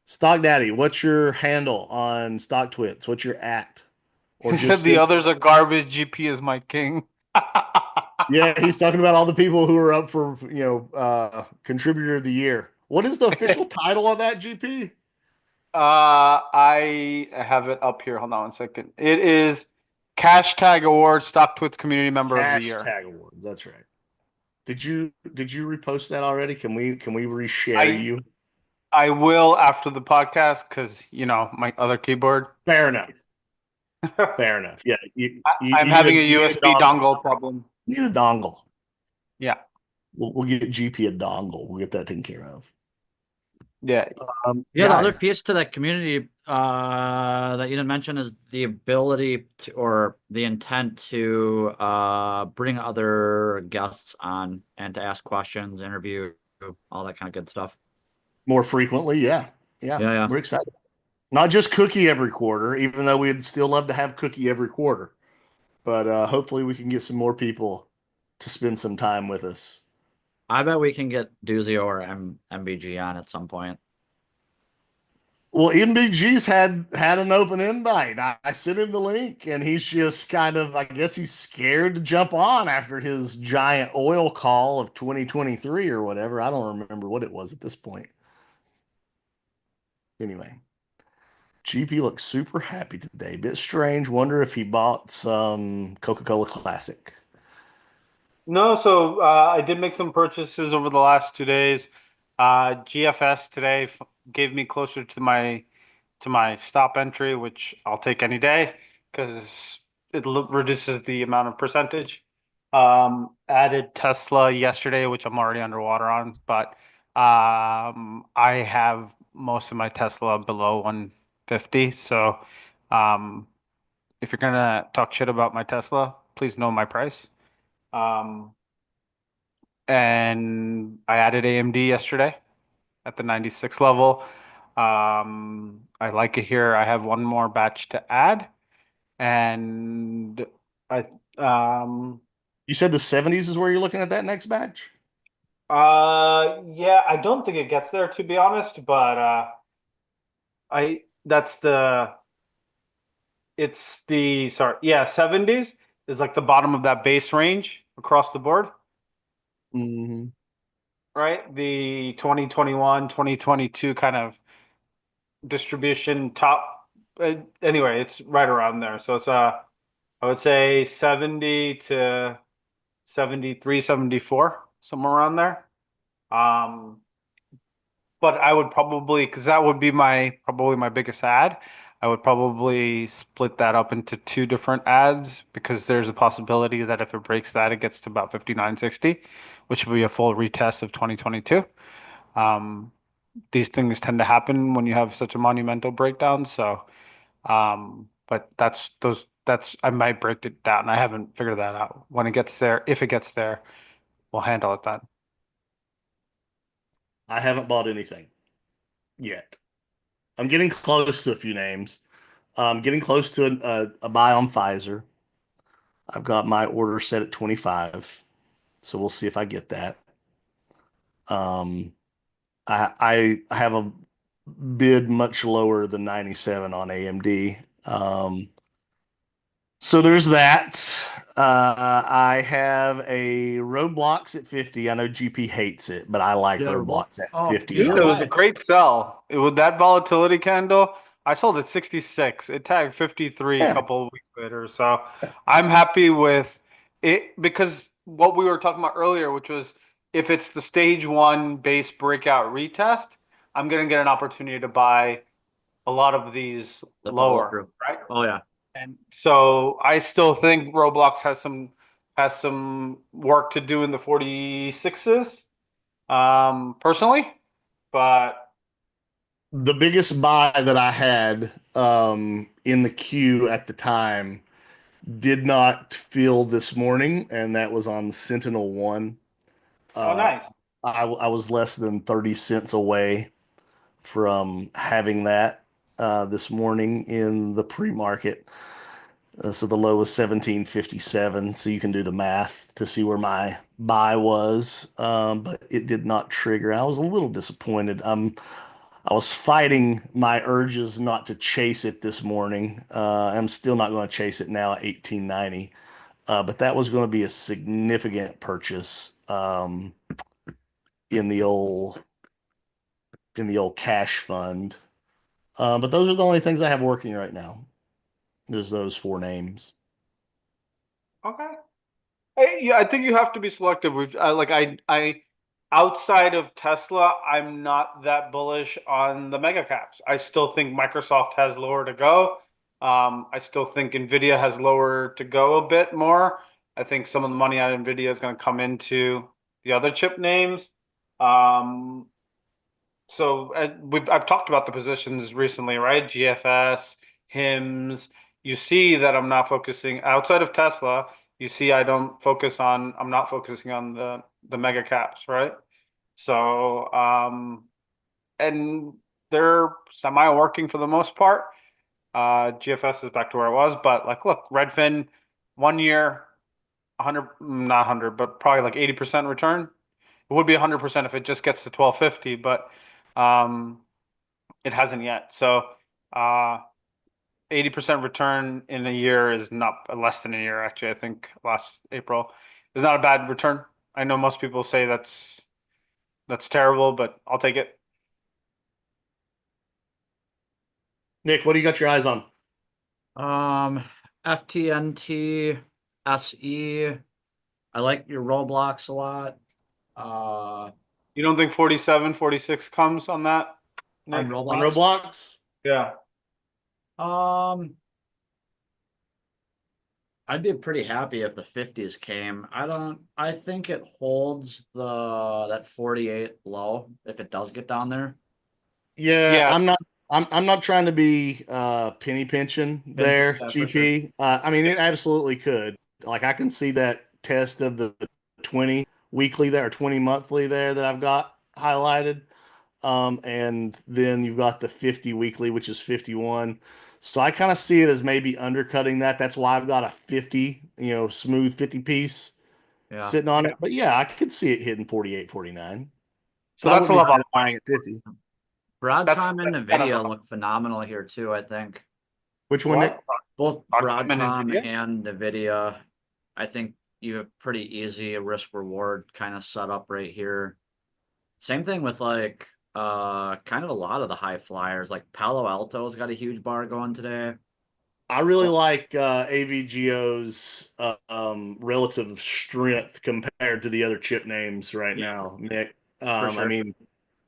Stock Daddy, what's your handle on StockTwits? What's your at? Or He said just the others are garbage. GP is my king. yeah, he's talking about all the people who are up for contributor of the year. What is the official title of that GP? I have it up here. Hold on one second. It is Hashtag Award StockTwits Community Member of the Year. Hashtag awards. That's right. Did you repost that already? Can we reshare I you? I will after the podcast because my other keyboard. Fair enough. Fair enough. Yeah, I'm having a USB dongle problem. You need a dongle. Yeah. We'll get GP a dongle. We'll get that taken care of. Yeah. Yeah, the other Guys, piece to that community that you didn't mention is the ability to, or the intent to bring other guests on and to ask questions, interview, all that kind of good stuff. more frequently, yeah. Yeah, Yeah, yeah. we're excited. Not just Cookie every quarter, even though we'd still love to have Cookie every quarter. But hopefully we can get some more people to spend some time with us. I bet we can get Duzio or MBG on at some point. Well, MBG's had an open invite. I sent him the link, and he's just kind of, I guess he's scared to jump on after his giant oil call of 2023 or whatever. I don't remember what it was at this point. Anyway, GP looks super happy today. Bit strange. Wonder if he bought some Coca-Cola Classic. No, so I did make some purchases over the last 2 days. GFS today gave me closer to my stop entry, which I'll take any day because it reduces the amount of percentage. Added Tesla yesterday, which I'm already underwater on, but I have most of my Tesla below 150. So if you're gonna talk shit about my Tesla, please know my price. Um, and I added AMD yesterday at the 96 level. I like it here. I have one more batch to add, and I You said the 70s is where you're looking at that next batch? yeah, I don't think it gets there to be honest, but I that's the it's the sorry, yeah, 70s is like the bottom of that base range across the board, Mm-hmm. right? The 2021, 2022 kind of distribution top anyway, it's right around there. So it's I would say 70 to 73, 74, somewhere around there. Um, but I would probably, because that would be probably my biggest ad. I would probably split that up into two different ads because there's a possibility that if it breaks that, it gets to about 5960, which would be a full retest of 2022. Um, these things tend to happen when you have such a monumental breakdown. So, but that's I might break it down. I haven't figured that out. When it gets there, if it gets there, we'll handle it then. I haven't bought anything yet. I'm getting close to a few names. I'm getting close to a buy on Pfizer. I've got my order set at 25, so we'll see if I get that. Um, I have a bid much lower than 97 on AMD. So there's that. I have a Roblox at 50. I know GP hates it, but I like Yeah, Roblox at oh, $50. Dude, it was a great sell. It with that volatility candle, I sold at 66. It tagged 53 a Yeah. couple of weeks later. So I'm happy with it because what we were talking about earlier, which was if it's the stage one base breakout retest, I'm gonna get an opportunity to buy a lot of these The follow lower, through. right? Oh yeah. And so I still think Roblox has some work to do in the 46s, personally. But The biggest buy that I had in the queue at the time did not fill this morning, and that was on Sentinel One. oh, Uh, nice. I was less than 30 cents away from having that this morning in the pre-market. So the low was 1757. So you can do the math to see where my buy was, but it did not trigger. I was a little disappointed. I was fighting my urges not to chase it this morning. I'm still not going to chase it now at 1890. But that was going to be a significant purchase in the old cash fund. But those are the only things I have working right now. There's those four names. Okay. Yeah, I think you have to be selective. Outside of Tesla, I'm not that bullish on the mega caps. I still think Microsoft has lower to go. I still think NVIDIA has lower to go a bit more. I think some of the money out of NVIDIA is going to come into the other chip names. Um, so I've talked about the positions recently, right? GFS, HIMS. You see that I'm not focusing outside of Tesla. You see, I'm not focusing on the mega caps, right? So, and they're semi working for the most part. GFS is back to where it was, but like, look, Redfin, 1 year, 100, not 100, but probably like 80% return. It would be 100% if it just gets to 1250, but um, it hasn't yet. So, 80% return in a year is not less than a year, actually. I think last April is not a bad return. I know most people say that's terrible, but I'll take it. Nick, what do you got your eyes on? Um, FTNT, SE. I like your Roblox a lot. Uh, You don't think 47, 46 comes on that, on Nick? On Roblox. Roblox? Yeah. Um, I'd be pretty happy if the 50s came. I think it holds that 48 low if it does get down there. Yeah, Yeah. I'm not trying to be penny pinching there, Yeah, for sure. GP. I mean it absolutely could. Like I can see that test of the 20 weekly there or 20 monthly there that I've got highlighted. And then you've got the 50 weekly, which is 51. So I kind of see it as maybe undercutting that. That's why I've got a 50, smooth 50 piece Yeah. sitting on Yeah. it. But yeah, I could see it hitting 48, 49. So But I that's wouldn't the be level. mad at buying at 50. Broadcom and That's kind of Nvidia look phenomenal here too, I think. Which one, Nick? what? Both Broadcom and Broadcom NVIDIA? and Nvidia, I think you have pretty easy risk reward kind of set up right here. Same thing with like kind of a lot of the high flyers. Like Palo Alto's got a huge bar going today. I really like AVGO's relative strength compared to the other chip names right Yeah, now, Nick. for I sure. mean,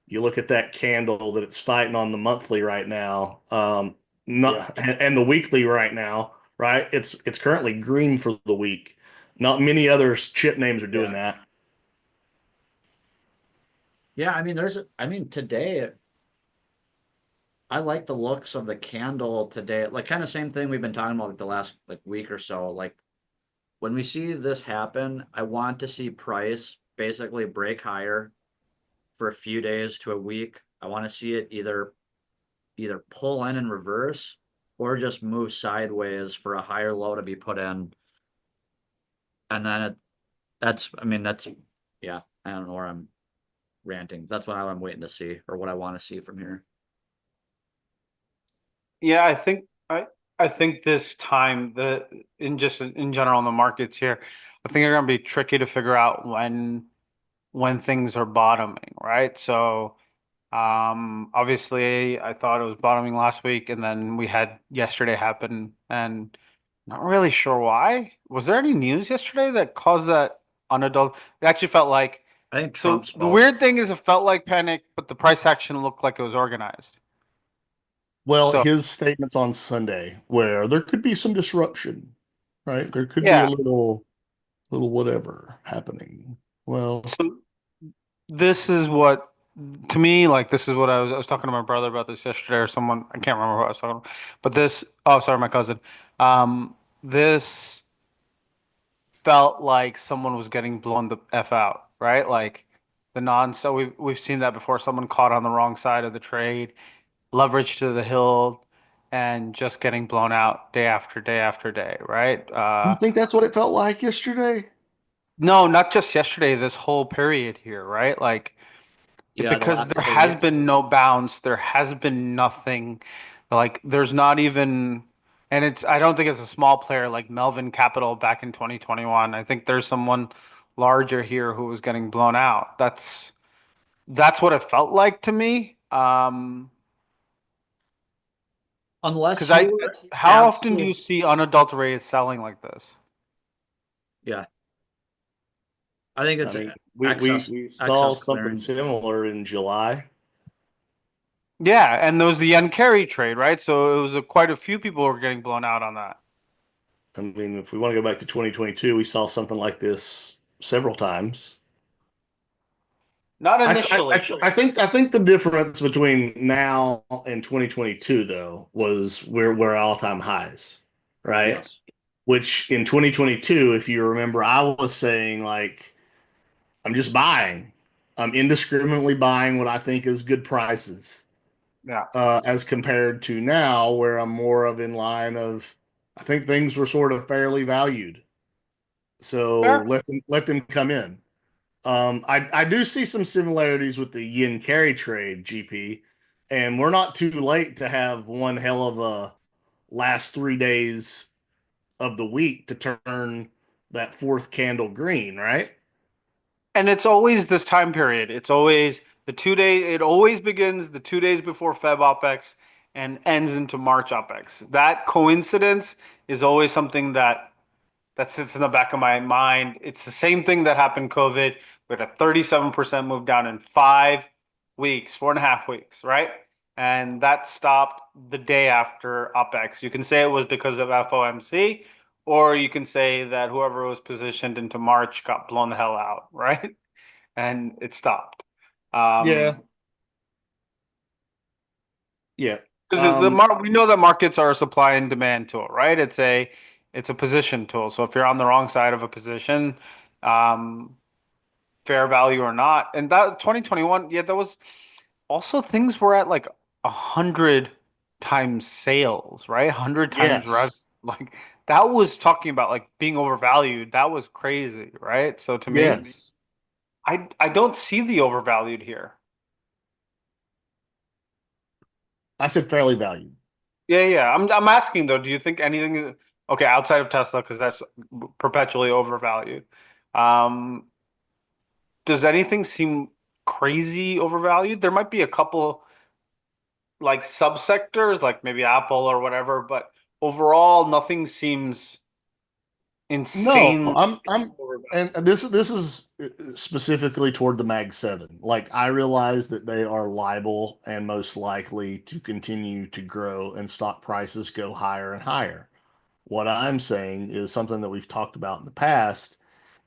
you look at that candle that it's fighting on the monthly right now, Yeah. not and the weekly right now, right? It's currently green for the week. Not many other chip names are doing Yeah. that. Yeah, I mean today I like the looks of the candle today. Like kind of same thing we've been talking about like the last like week or so. Like when we see this happen, I want to see price basically break higher for a few days to a week. I want to see it either pull in and reverse or just move sideways for a higher low to be put in. And then that's yeah, I don't know where I'm ranting. That's what I'm waiting to see or what I want to see from here. Yeah, I think this time in general in the markets here, I think they're gonna be tricky to figure out when things are bottoming, right? So obviously I thought it was bottoming last week and then we had yesterday happen and not really sure why. Was there any news yesterday that caused that unadult? It actually felt like I think So Trump the spoke. weird thing is it felt like panic, but the price action looked like it was organized. Well, So his statements on Sunday, where there could be some disruption, right? There could be a yeah. little whatever happening. Well, So this is what to me, like this is what I was talking to my brother about this yesterday or someone, I can't remember who I was talking to. But this, oh sorry, my cousin. This felt like someone was getting blown the F out, right? Like so we've seen that before. Someone caught on the wrong side of the trade, leverage to the hill, and just getting blown out day after day after day, right? you think that's what it felt like yesterday? No, not just yesterday, this whole period here, right? Like Yeah, the because last there couple has weeks. been no bounce, there has been nothing. Like there's not even, and I don't think it's a small player like Melvin Capital back in 2021. I think there's someone larger here who was getting blown out. That's what it felt like to me. Unless Because you were how often do you absolute, see unadulterated selling like this? yeah, I think I it's mean, excess we saw excess something clearing. similar in July. Yeah, and there was the yen carry trade, right? So it was quite a few people were getting blown out on that. I mean, if we want to go back to 2022, we saw something like this several times. Not initially. I think the difference between now and 2022 though was we're at all-time highs, right? Yes. Which in 2022, if you remember, I was saying like I'm just buying. I'm indiscriminately buying what I think is good prices, Yeah. as compared to now where I'm more of in line of I think things were sort of fairly valued. So Fair. let them come in. I do see some similarities with the yen carry trade, GP, and we're not too late to have one hell of a last 3 days of the week to turn that fourth candle green, right? And it's always this time period. It's always the 2 day, it always begins the 2 days before Feb OPEX and ends into March OPEX. That coincidence is always something that sits in the back of my mind. It's the same thing that happened COVID. We had a 37% move down in 5 weeks, 4.5 weeks, right? And that stopped the day after OPEX. You can say it was because of FOMC, or you can say that whoever was positioned into March got blown the hell out, right? And it stopped. Yeah, Um, yeah. because we know that markets are a supply and demand tool, right? It's a position tool. So if you're on the wrong side of a position, um, fair value or not, and that 2021, yeah, that was also things were at like 100 times sales, right? 100 times rev. Yes, Like that was talking about like being overvalued. That was crazy, right? So to me, yes. I don't see the overvalued here. I said fairly valued. Yeah, yeah. I'm asking though, do you think anything okay outside of Tesla because that's perpetually overvalued? Um, does anything seem crazy overvalued? There might be a couple like subsectors, like maybe Apple or whatever, but overall, nothing seems No, insanely I'm, overvalued. and this is specifically toward the Mag 7. Like I realize that they are liable and most likely to continue to grow and stock prices go higher and higher. What I'm saying is something that we've talked about in the past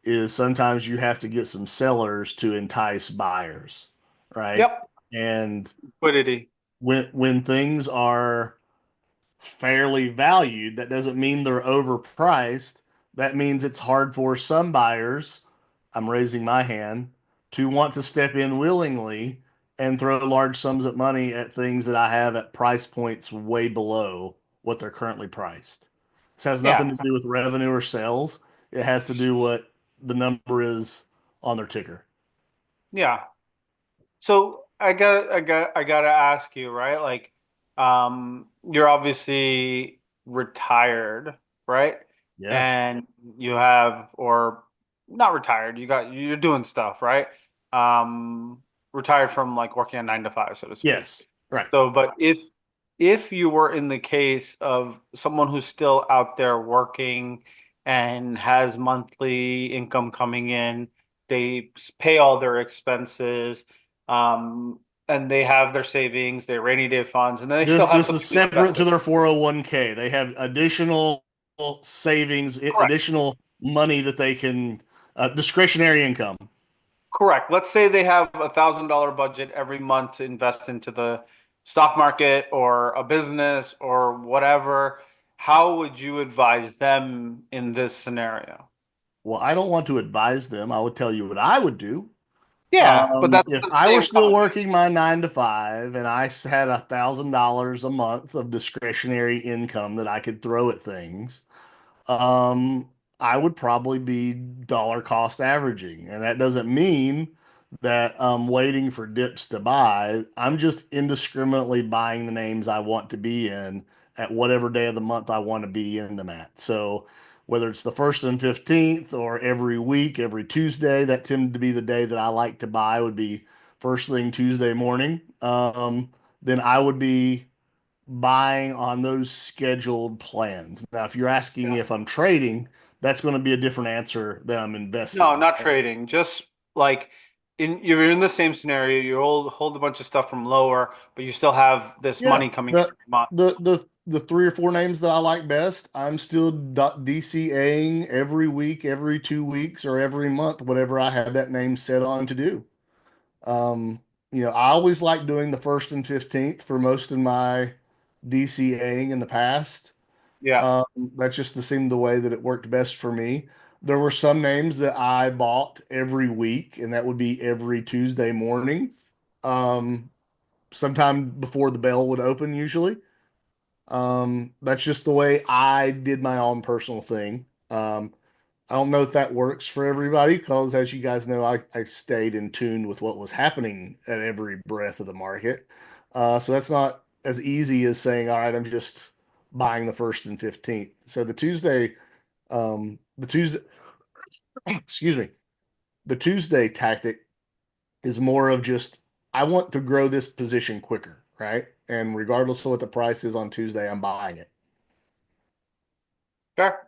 is sometimes you have to get some sellers to entice buyers, right? Yep, And liquidity. when things are fairly valued, that doesn't mean they're overpriced. That means it's hard for some buyers, I'm raising my hand, to want to step in willingly and throw large sums of money at things that I have at price points way below what they're currently priced. This has nothing Yeah, to do with revenue or sales. It has to do what the number is on their ticker. yeah. So I gotta ask you, right? Like, you're obviously retired, right? Yeah. And you have, or not retired, you're doing stuff, right? Um, retired from like working a 9 to 5, so to speak. Yes. Right. So, but if you were in the case of someone who's still out there working and has monthly income coming in, they pay all their expenses, and they have their savings, their rainy day funds, and then they This still have this something is to invest separate in. to their 401k. They have additional savings, Correct. additional money that they can discretionary income. Correct. Let's say they have $1,000 budget every month to invest into the stock market or a business or whatever. How would you advise them in this scenario? Well, I don't want to advise them. I would tell you what I would do. Yeah, but that's If the I were same still conversation. working my 9 to 5 and I had $1,000 a month of discretionary income that I could throw at things, um, I would probably be dollar cost averaging. And that doesn't mean that I'm waiting for dips to buy. I'm just indiscriminately buying the names I want to be in at whatever day of the month I want to be in them at. So whether it's the 1st and 15th or every week, every Tuesday, that tended to be the day that I like to buy would be first thing Tuesday morning. Then I would be buying on those scheduled plans. Now, if you're asking Yeah. if I'm trading, that's going to be a different answer than I'm No, investing. not trading. Just like you're in the same scenario. You hold a bunch of stuff from lower, but you still have this Yeah, money coming in every month. the 3 or 4 names that I like best, I'm still DCAing every week, every 2 weeks, or every month, whatever I have that name set on to do. Um, I always like doing the 1st and 15th for most of my DCAing in the past. Yeah. Um, that's just seemed the way that it worked best for me. There were some names that I bought every week, and that would be every Tuesday morning, um, sometime before the bell would open, usually. That's just the way I did my own personal thing. I don't know if that works for everybody because, as you guys know, I stayed in tune with what was happening at every breath of the market. So that's not as easy as saying, all right, I'm just buying the 1st and 15th. So the Tuesday, excuse me, the Tuesday tactic is more of just, I want to grow this position quicker, right? And regardless of what the price is on Tuesday, I'm buying it. Fair.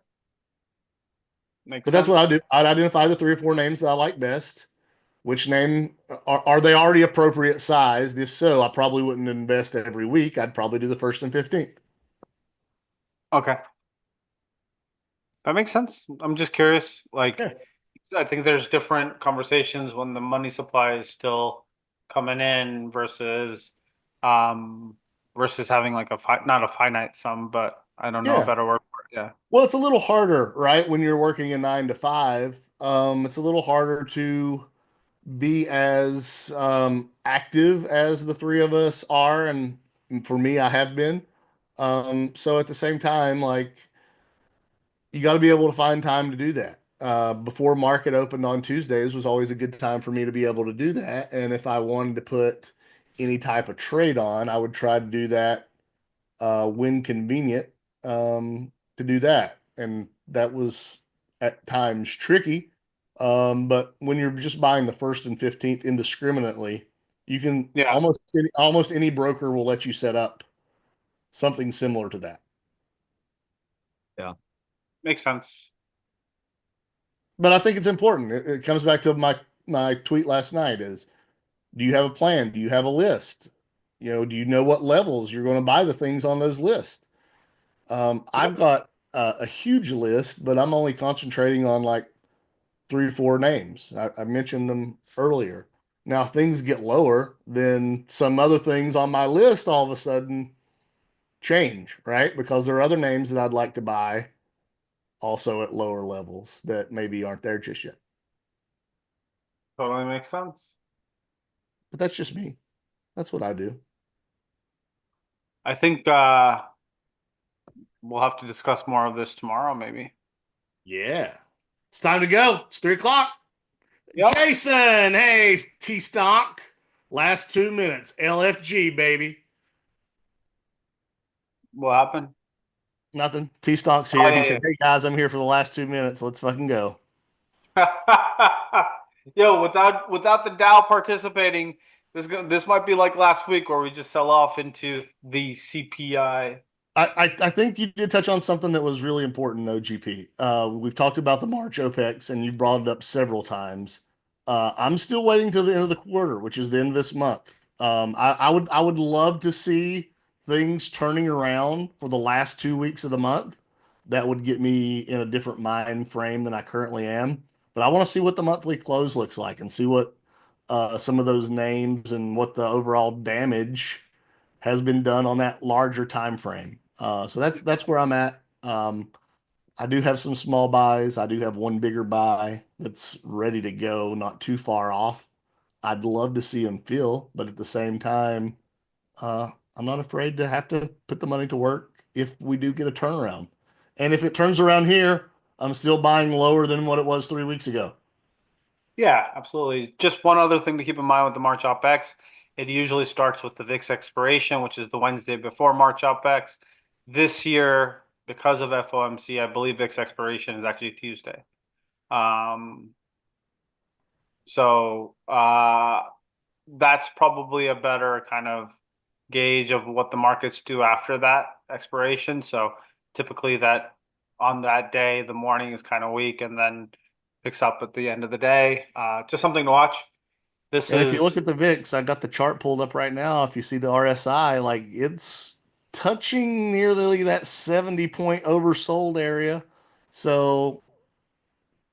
Makes But that's what I sense. do. I'd identify the 3 or 4 names that I like best. Which name are they already appropriate sized? If so, I probably wouldn't invest every week. I'd probably do the 1st and 15th. Okay. That makes sense. I'm just curious. Like, Yeah. I think there's different conversations when the money supply is still coming in um, versus having like not a finite sum, but I don't know a Yeah. better word for it. Yeah. Well, it's a little harder, right? When you're working a 9 to 5, it's a little harder to be as active as the three of us are, and for me, I have been. So at the same time, like you got to be able to find time to do that. Before market opened on Tuesdays was always a good time for me to be able to do that. And if I wanted to put any type of trade on, I would try to do that when convenient to do that. And that was at times tricky. But when you're just buying the 1st and 15th indiscriminately, you can Yeah. almost any broker will let you set up something similar to that. Yeah. Makes sense. But I think it's important. It comes back to my tweet last night is, do you have a plan? Do you have a list? Do you know what levels you're going to buy the things on those lists? I've Yep. got a huge list, but I'm only concentrating on like 3 or 4 names. I mentioned them earlier. Now, if things get lower, then some other things on my list all of a sudden change, right? Because there are other names that I'd like to buy also at lower levels that maybe aren't there just yet. Totally makes sense. But that's just me. That's what I do. I think we'll have to discuss more of this tomorrow, maybe. Yeah. It's time to go. It's 3 o'clock. Yep. Jason, hey, T Stock. Last 2 minutes. LFG, baby. What happened? Nothing. T Stock's Oh here. He said, yeah, hey, guys, I'm here for the last 2 minutes. Let's fucking go. yeah. Yo, without the Dow participating, this might be like last week where we just sell off into the CPI. I think you did touch on something that was really important, though, GP. We've talked about the March OPEX, and you brought it up several times. I'm still waiting till the end of the quarter, which is the end of this month. I would love to see things turning around for the last 2 weeks of the month. That would get me in a different mind frame than I currently am. But I want to see what the monthly close looks like and see what some of those names and what the overall damage has been done on that larger time frame. So that's where I'm at. I do have some small buys. I do have one bigger buy that's ready to go, not too far off. I'd love to see him fill, but at the same time, I'm not afraid to have to put the money to work if we do get a turnaround. And if it turns around here, I'm still buying lower than what it was 3 weeks ago. Yeah, absolutely. Just one other thing to keep in mind with the March OpEx, it usually starts with the VIX expiration, which is the Wednesday before March OpEx. This year, because of FOMC, I believe VIX expiration is actually Tuesday. Um, so that's probably a better kind of gauge of what the markets do after that expiration. So typically that on that day, the morning is kind of weak and then picks up at the end of the day. Just something to watch. This And if you look is, at the VIX, I got the chart pulled up right now. If you see the RSI, like it's touching nearly that 70 point oversold area. So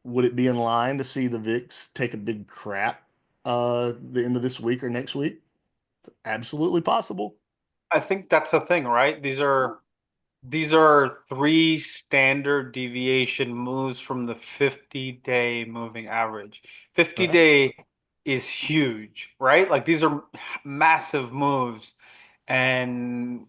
would it be in line to see the VIX take a big crap the end of this week or next week? Absolutely possible. I think that's the thing, right? These are three standard deviation moves from the 50-day moving average. Right. 50-day is huge, right? Like these are massive moves, and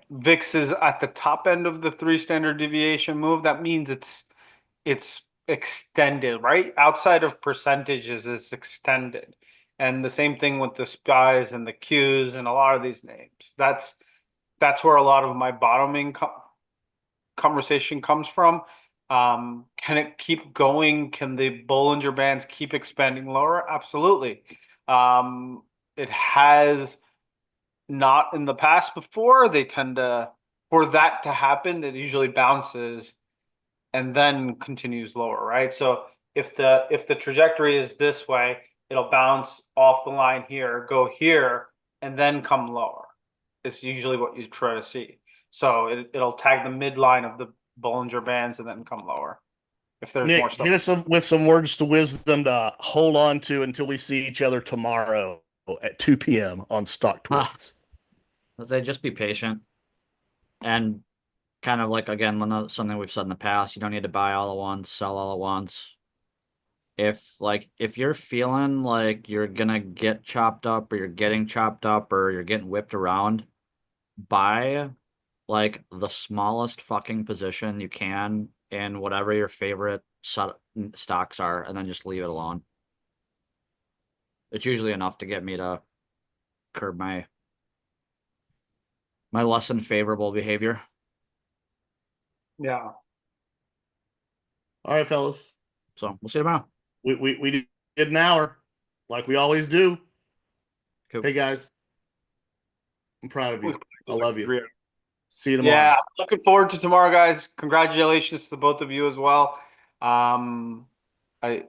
VIX is at the top end of the three standard deviation move. That means it's extended, right? Outside of percentages, it's extended. And the same thing with the SPYs and the Qs and a lot of these names. That's where a lot of my bottoming conversation comes from. Can it keep going? Can the Bollinger Bands keep expanding lower? Absolutely. Um, it has not in the past before. They tend to, for that to happen, it usually bounces and then continues lower, right? So if the trajectory is this way, it'll bounce off the line here, go here, and then come lower. It's usually what you try to see. So it'll tag the midline of the Bollinger Bands and then come lower if there's more Nick, stuff. hit us with some words to wisdom to hold on to until we see each other tomorrow at 2 p.m. on Stock Huh. Twits. Let's say just be patient and kind of like again, something we've said in the past, you don't need to buy all at once, sell all at once. If you're feeling like you're gonna get chopped up or you're getting chopped up or you're getting whipped around, buy like the smallest fucking position you can in whatever your favorite stocks are, and then just leave it alone. It's usually enough to get me to curb my less than favorable behavior. Yeah. All right, fellas. So we'll see you tomorrow. We did an hour like we always do. Cool. Hey, guys, I'm proud of you. I love you. 3 See you tomorrow. Yeah, looking forward to tomorrow, guys. Congratulations to both of you as well. Um, I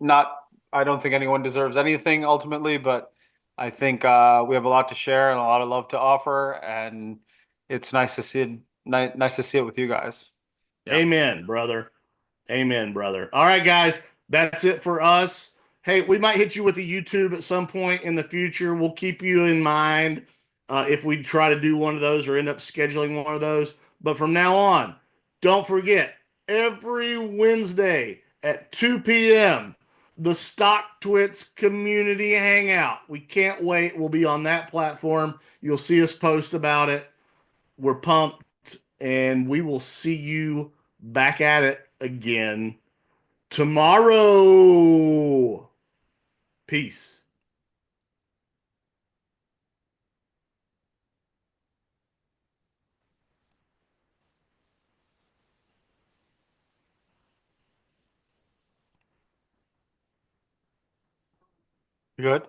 not I don't think anyone deserves anything ultimately, but I think we have a lot to share and a lot of love to offer, and it's nice to see it. Nice to see it with you guys. Yeah. Amen, brother. Amen, brother. All right, guys, that's it for us. Hey, we might hit you with a YouTube at some point in the future. We'll keep you in mind if we try to do one of those or end up scheduling one of those. But from now on, don't forget every Wednesday at 2 p.m., the Stock Twits Community Hangout. We can't wait. We'll be on that platform. You'll see us post about it. We're pumped, and we will see you back at it again tomorrow. Peace. You good?